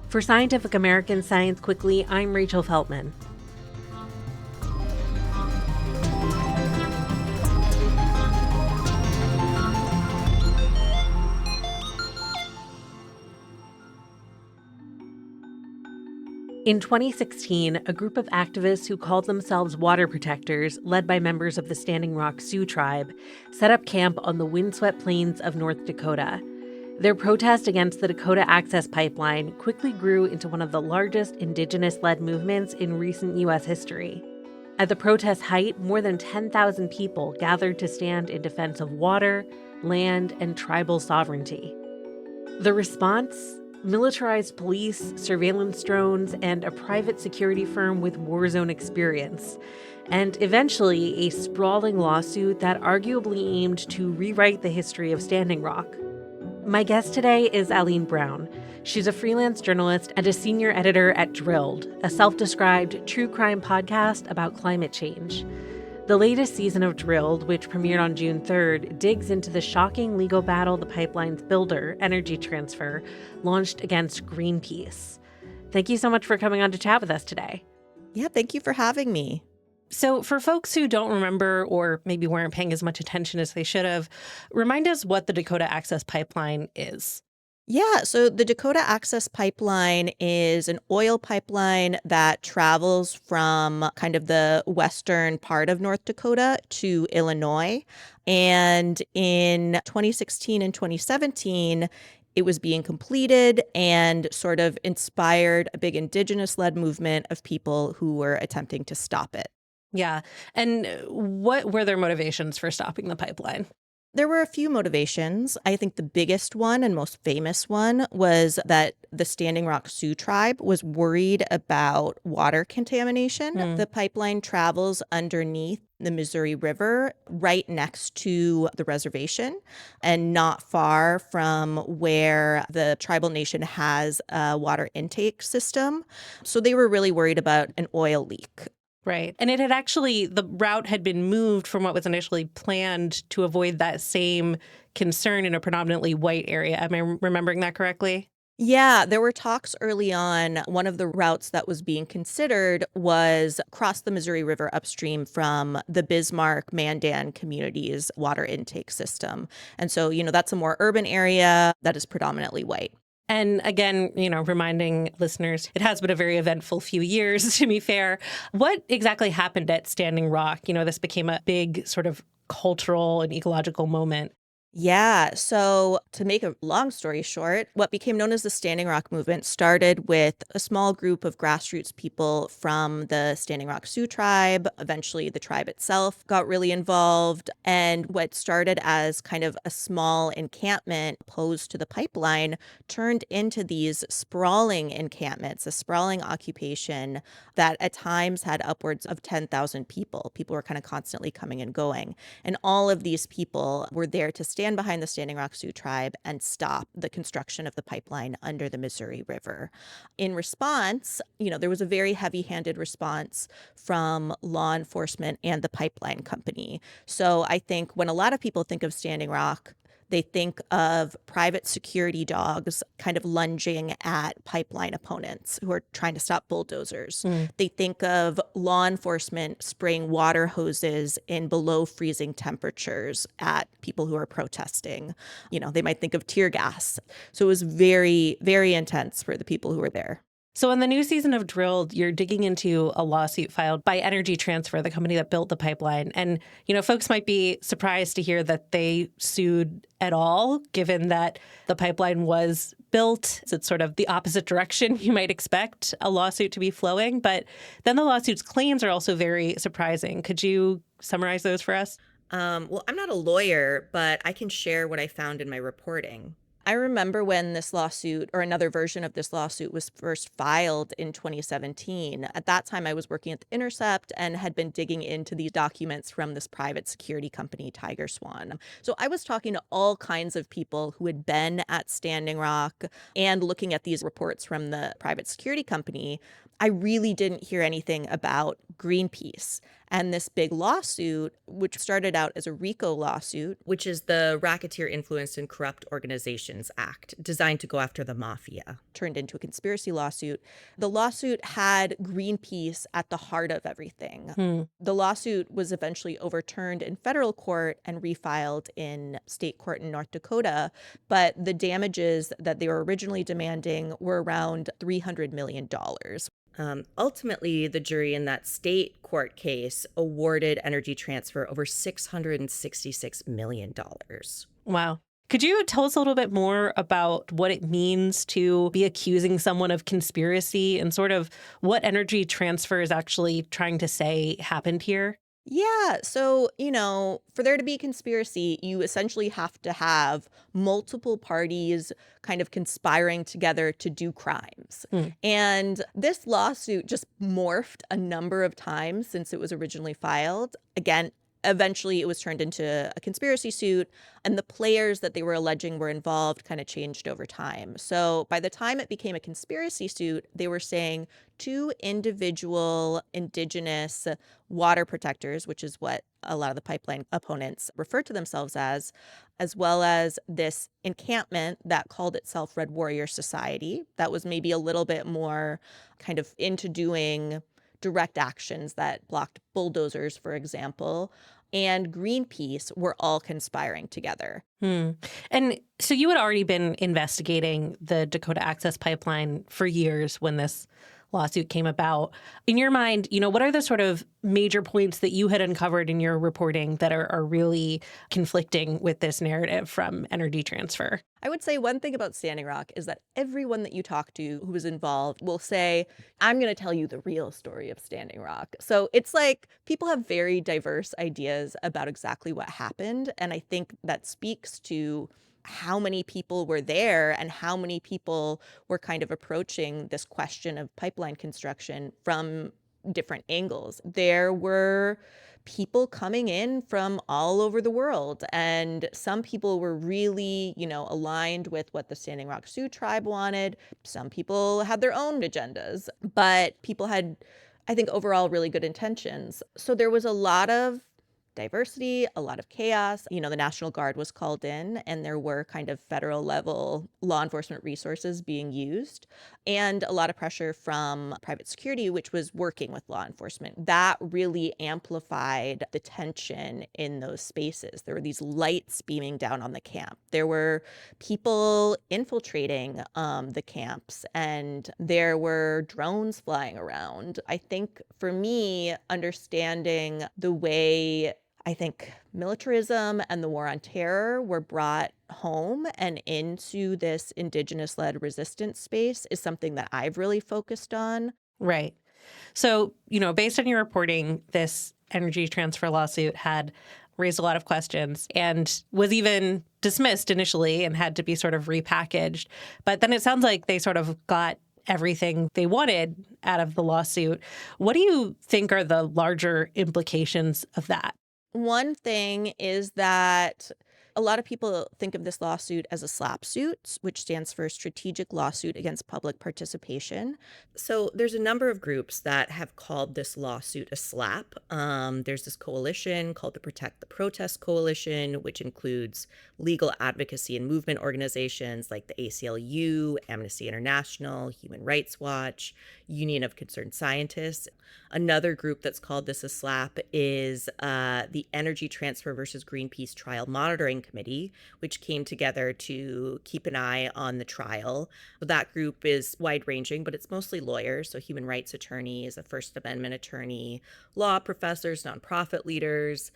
For Scientific American Science Quickly, I'm Rachel Feltman. In 2016, a group of activists who called themselves water protectors, led by members of the Standing Rock Sioux tribe, set up camp on the windswept plains of North Dakota. Their protest against the Dakota Access Pipeline quickly grew into one of the largest indigenous-led movements in recent U.S. history. At the protest's height, more than 10,000 people gathered to stand in defense of water, land, and tribal sovereignty. The response? Militarized police, surveillance drones, and a private security firm with war zone experience. And eventually, a sprawling lawsuit that arguably aimed to rewrite the history of Standing Rock. My guest today is Alleen Brown. She's a freelance journalist and a senior editor at Drilled, a self-described true crime podcast about climate change. The latest season of Drilled, which premiered on June 3rd, digs into the shocking legal battle the pipeline's builder, Energy Transfer, launched against Greenpeace. Thank you so much for coming on to chat with us today. Yeah, thank you for having me. So for folks who don't remember or maybe weren't paying as much attention as they should have, remind us what the Dakota Access Pipeline is. Yeah, so the Dakota Access Pipeline is an oil pipeline that travels from kind of the western part of North Dakota to Illinois. And in 2016 and 2017, it was being completed and sort of inspired a big indigenous-led movement of people who were attempting to stop it. Yeah. And what were their motivations for stopping the pipeline? There were a few motivations. I think the biggest one and most famous one was that the Standing Rock Sioux tribe was worried about water contamination. The pipeline travels underneath the Missouri River right next to the reservation and not far from where the tribal nation has a water intake system. So they were really worried about an oil leak. Right. And it had actually, the route had been moved from what was initially planned to avoid that same concern in a predominantly white area. Am I remembering that correctly? Yeah, there were talks early on. One of the routes that was being considered was across the Missouri River upstream from the Bismarck Mandan community's water intake system. And so, that's a more urban area that is predominantly white. And again, reminding listeners, it has been a very eventful few years, to be fair. What exactly happened at Standing Rock? This became a big sort of cultural and ecological moment. Yeah. So to make a long story short, what became known as the Standing Rock movement started with a small group of grassroots people from the Standing Rock Sioux tribe. Eventually, the tribe itself got really involved. And what started as kind of a small encampment opposed to the pipeline turned into these sprawling encampments, a sprawling occupation that at times had upwards of 10,000 people. People were kind of constantly coming and going. And all of these people were there to stand behind the Standing Rock Sioux tribe and stop the construction of the pipeline under the Missouri River. In response, there was a very heavy-handed response from law enforcement and the pipeline company. So I think when a lot of people think of Standing Rock, they think of private security dogs kind of lunging at pipeline opponents who are trying to stop bulldozers. They think of law enforcement spraying water hoses in below freezing temperatures at people who are protesting. They might think of tear gas. So it was very, very intense for the people who were there. So in the new season of Drilled, you're digging into a lawsuit filed by Energy Transfer, the company that built the pipeline. And, folks might be surprised to hear that they sued at all, given that the pipeline was built. It's sort of the opposite direction you might expect a lawsuit to be flowing. But then the lawsuit's claims are also very surprising. Could you summarize those for us? Well, I'm not a lawyer, but I can share what I found in my reporting. I remember when this lawsuit, or another version of this lawsuit, was first filed in 2017. At that time, I was working at The Intercept and had been digging into these documents from this private security company, Tiger Swan. So I was talking to all kinds of people who had been at Standing Rock and looking at these reports from the private security company. I really didn't hear anything about Greenpeace. And this big lawsuit, which started out as a RICO lawsuit, which is the Racketeer Influenced and Corrupt Organizations Act, designed to go after the mafia. turned into a conspiracy lawsuit. The lawsuit had Greenpeace at the heart of everything. Hmm. The lawsuit was eventually overturned in federal court and refiled in state court in North Dakota, but the damages that they were originally demanding were around $300 million. Ultimately, the jury in that state court case awarded Energy Transfer over $666 million. Wow. Could you tell us a little bit more about what it means to be accusing someone of conspiracy and sort of what Energy Transfer is actually trying to say happened here? Yeah. So, for there to be conspiracy, you essentially have to have multiple parties kind of conspiring together to do crimes. Hmm. And this lawsuit just morphed a number of times since it was originally filed. Again, eventually it was turned into a conspiracy suit, and the players that they were alleging were involved kind of changed over time. So by the time it became a conspiracy suit, they were saying two individual indigenous water protectors, which is what a lot of the pipeline opponents refer to themselves as well as this encampment that called itself Red Warrior Society, that was maybe a little bit more kind of into doing direct actions that blocked bulldozers, for example, and Greenpeace were all conspiring together. Hmm. And so you had already been investigating the Dakota Access Pipeline for years when this lawsuit came about. In your mind, what are the sort of major points that you had uncovered in your reporting that are really conflicting with this narrative from Energy Transfer? I would say one thing about Standing Rock is that everyone that you talk to who was involved will say, I'm going to tell you the real story of Standing Rock. So it's like people have very diverse ideas about exactly what happened. And I think that speaks to how many people were there and how many people were kind of approaching this question of pipeline construction from different angles. There were people coming in from all over the world, and some people were really, aligned with what the Standing Rock Sioux tribe wanted. Some people had their own agendas, but people had, I think, overall really good intentions. So there was a lot of diversity, a lot of chaos. The National Guard was called in, and there were kind of federal level law enforcement resources being used, and a lot of pressure from private security, which was working with law enforcement. That really amplified the tension in those spaces. There were these lights beaming down on the camp. There were people infiltrating the camps, and there were drones flying around. I think for me, understanding the way I think militarism and the war on terror were brought home and into this indigenous-led resistance space is something that I've really focused on. Right. So, based on your reporting, this Energy Transfer lawsuit had raised a lot of questions and was even dismissed initially and had to be sort of repackaged. But then it sounds like they sort of got everything they wanted out of the lawsuit. What do you think are the larger implications of that? One thing is that a lot of people think of this lawsuit as a SLAPP suit, which stands for Strategic Lawsuit Against Public Participation. So there's a number of groups that have called this lawsuit a SLAPP. There's this coalition called the Protect the Protest Coalition, which includes legal advocacy and movement organizations like the ACLU, Amnesty International, Human Rights Watch, Union of Concerned Scientists. Another group that's called this a SLAPP is the Energy Transfer versus Greenpeace Trial Monitoring Committee, which came together to keep an eye on the trial. That group is wide-ranging, but it's mostly lawyers, so human rights attorneys, a First Amendment attorney, law professors, nonprofit leaders,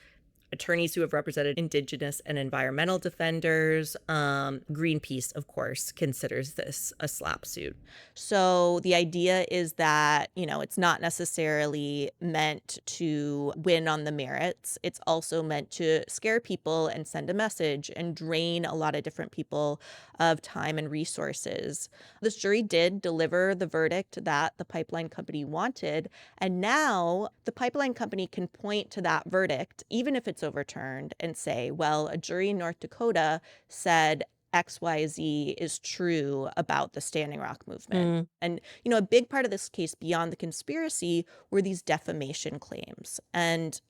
attorneys who have represented Indigenous and environmental defenders. Greenpeace, of course, considers this a SLAPP suit. So the idea is that, it's not necessarily meant to win on the merits. It's also meant to scare people and send a message and drain a lot of different people of time and resources. This jury did deliver the verdict that the pipeline company wanted. And now the pipeline company can point to that verdict, even if it's overturned, and say, well, a jury in North Dakota said XYZ is true about the Standing Rock movement. Mm. And, a big part of this case beyond the conspiracy were these defamation claims. And,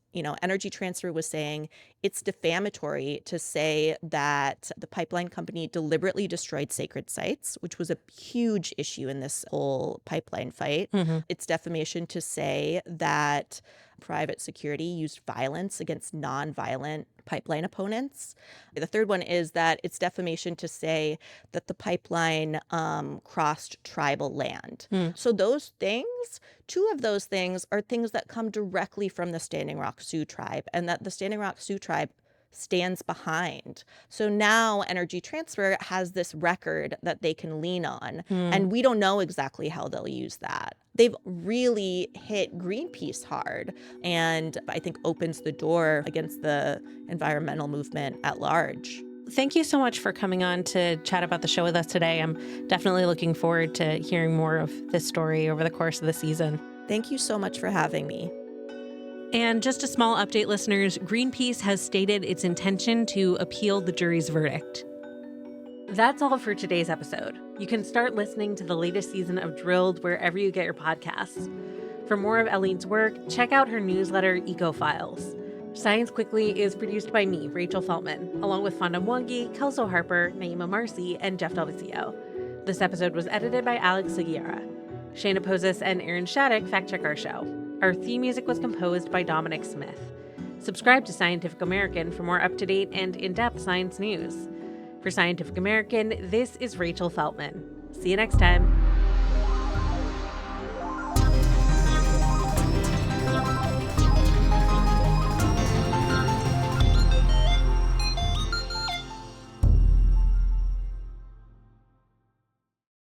Energy Transfer was saying it's defamatory to say that the pipeline company deliberately destroyed sacred sites, which was a huge issue in this whole pipeline fight. Hmm. It's defamation to say that private security used violence against nonviolent pipeline opponents. The third one is that it's defamation to say that the pipeline crossed tribal land. Mm. So those things, two of those things are things that come directly from the Standing Rock Sioux tribe, and that the Standing Rock Sioux tribe stands behind. So now Energy Transfer has this record that they can lean on, and we don't know exactly how they'll use that. They've really hit Greenpeace hard, and I think opens the door against the environmental movement at large. Thank you so much for coming on to chat about the show with us today. I'm definitely looking forward to hearing more of this story over the course of the season. Thank you so much for having me. And just a small update, listeners, Greenpeace has stated its intention to appeal the jury's verdict. That's all for today's episode. You can start listening to the latest season of Drilled wherever you get your podcasts. For more of Eileen's work, check out her newsletter, Eco-Files. Science Quickly is produced by me, Rachel Feltman, along with Fonda Mwangi, Kelso Harper, Naima Marcy, and Jeff Delvecchio. This episode was edited by Alex Seguiera. Shayna Pozis and Aaron Shattuck fact-check our show. Our theme music was composed by Dominic Smith. Subscribe to Scientific American for more up-to-date and in-depth science news. For Scientific American, this is Rachel Feltman. See you next time.